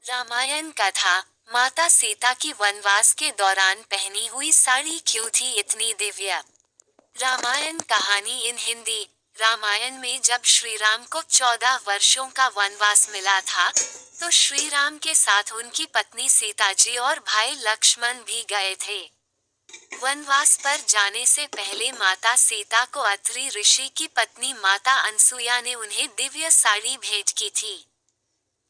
रामायण कथा। माता सीता की वनवास के दौरान पहनी हुई साड़ी क्यों थी इतनी दिव्य? रामायण कहानी इन हिंदी। रामायण में जब श्री राम को 14 वर्षों का वनवास मिला था, तो श्री राम के साथ उनकी पत्नी सीता जी और भाई लक्ष्मण भी गए थे। वनवास पर जाने से पहले माता सीता को अत्रि ऋषि की पत्नी माता अनसुया ने उन्हें दिव्य साड़ी भेंट की थी।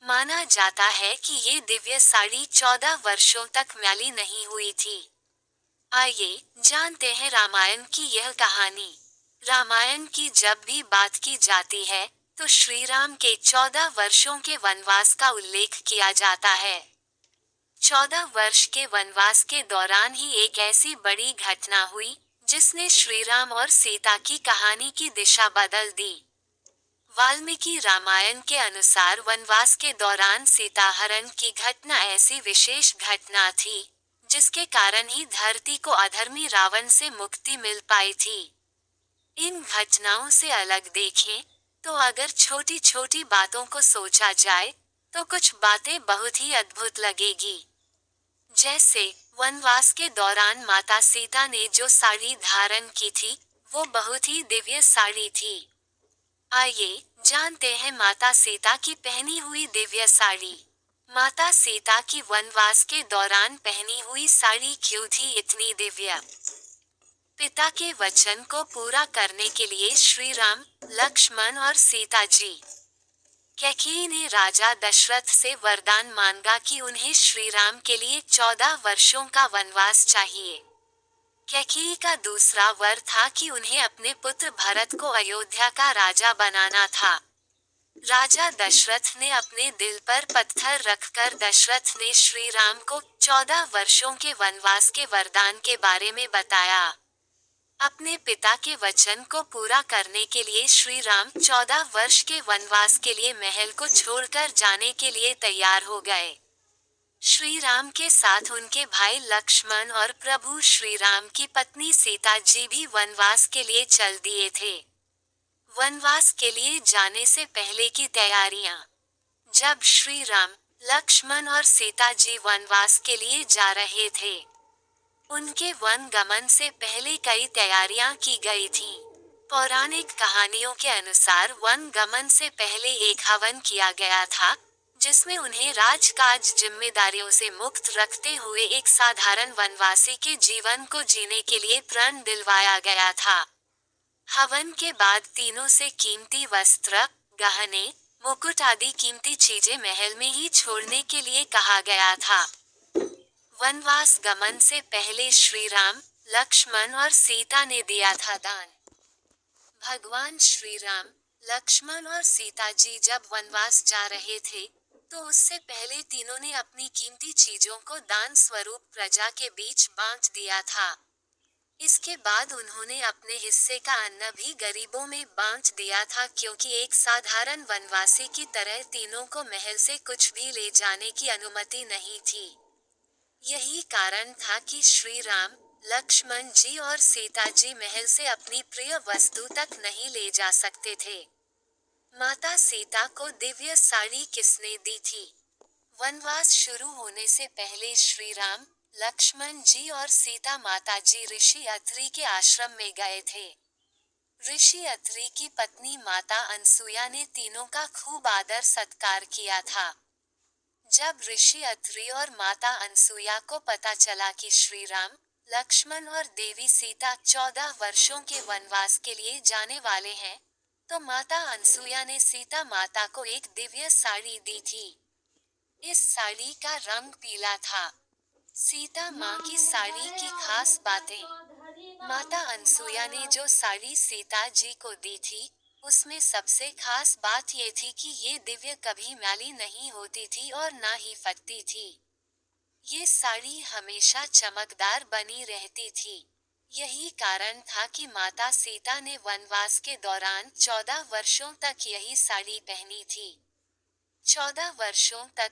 माना जाता है कि ये दिव्य साड़ी 14 वर्षों तक मैली नहीं हुई थी। आइए जानते हैं रामायण की यह कहानी। रामायण की जब भी बात की जाती है, तो श्री राम के 14 वर्षों के वनवास का उल्लेख किया जाता है। 14 वर्ष के वनवास के दौरान ही एक ऐसी बड़ी घटना हुई, जिसने श्री राम और सीता की कहानी की दिशा बदल दी। वाल्मीकि रामायण के अनुसार वनवास के दौरान सीता हरण की घटना ऐसी विशेष घटना थी, जिसके कारण ही धरती को अधर्मी रावण से मुक्ति मिल पाई थी। इन घटनाओं से अलग देखें, तो अगर छोटी छोटी बातों को सोचा जाए, तो कुछ बातें बहुत ही अद्भुत लगेगी। जैसे वनवास के दौरान माता सीता ने जो साड़ी धारण की थी, वो बहुत ही दिव्य साड़ी थी। आइए जानते हैं माता सीता की पहनी हुई दिव्य साड़ी। माता सीता की वनवास के दौरान पहनी हुई साड़ी क्यों थी इतनी दिव्य? पिता के वचन को पूरा करने के लिए श्री राम, लक्ष्मण और सीता जी। कैकेयी ने राजा दशरथ से वरदान मांगा कि उन्हें श्री राम के लिए 14 वर्षों का वनवास चाहिए। कैकेयी का दूसरा वर था कि उन्हें अपने पुत्र भरत को अयोध्या का राजा बनाना था। राजा दशरथ ने अपने दिल पर पत्थर रखकर दशरथ ने श्री राम को 14 वर्षों के वनवास के वरदान के बारे में बताया। अपने पिता के वचन को पूरा करने के लिए श्री राम 14 वर्ष के वनवास के लिए महल को छोड़कर जाने के लिए तैयार हो गए। श्री राम के साथ उनके भाई लक्ष्मण और प्रभु श्री राम की पत्नी सीता जी भी वनवास के लिए चल दिए थे। वनवास के लिए जाने से पहले की तैयारियां। जब श्री राम, लक्ष्मण और सीता जी वनवास के लिए जा रहे थे, उनके वन गमन से पहले कई तैयारियां की गई थीं। पौराणिक कहानियों के अनुसार वन गमन से पहले एक हवन किया गया था, जिसमें उन्हें राजकाज जिम्मेदारियों से मुक्त रखते हुए एक साधारण वनवासी के जीवन को जीने के लिए प्रण दिलवाया गया था। हवन के बाद तीनों से कीमती वस्त्र, गहने, मुकुट आदि कीमती चीजें महल में ही छोड़ने के लिए कहा गया था। वनवास गमन से पहले श्री राम, लक्ष्मण और सीता ने दिया था दान। भगवान श्री राम, लक्ष्मण और सीता जी जब वनवास जा रहे थे, तो उससे पहले तीनों ने अपनी कीमती चीजों को दान स्वरूप प्रजा के बीच बांट दिया था। इसके बाद उन्होंने अपने हिस्से का अन्न भी गरीबों में बांट दिया था, क्योंकि एक साधारण वनवासी की तरह तीनों को महल से कुछ भी ले जाने की अनुमति नहीं थी। यही कारण था कि श्री राम, लक्ष्मण जी और सीता जी महल से अपनी प्रिय वस्तु तक नहीं ले जा सकते थे। माता सीता को दिव्य साड़ी किसने दी थी? वनवास शुरू होने से पहले श्री राम, लक्ष्मण जी और सीता माता जी ऋषि अत्रि के आश्रम में गए थे। ऋषि अत्रि की पत्नी माता अनसुया ने तीनों का खूब आदर सत्कार किया था। जब ऋषि अत्रि और माता अनसुया को पता चला कि श्री राम, लक्ष्मण और देवी सीता 14 वर्षों के वनवास के लिए जाने वाले हैं, तो माता अनसुया ने सीता माता को एक दिव्य साड़ी दी थी। इस साड़ी का रंग पीला था। सीता माँ की साड़ी की खास बातें। माता अनसुया ने जो साड़ी सीता जी को दी थी, उसमें सबसे खास बात ये थी कि ये दिव्य कभी मैली नहीं होती थी और ना ही फटती थी। ये साड़ी हमेशा चमकदार बनी रहती थी। यही कारण था कि माता सीता ने वनवास के दौरान 14 वर्षों तक यही साड़ी पहनी थी। 14 वर्षों तक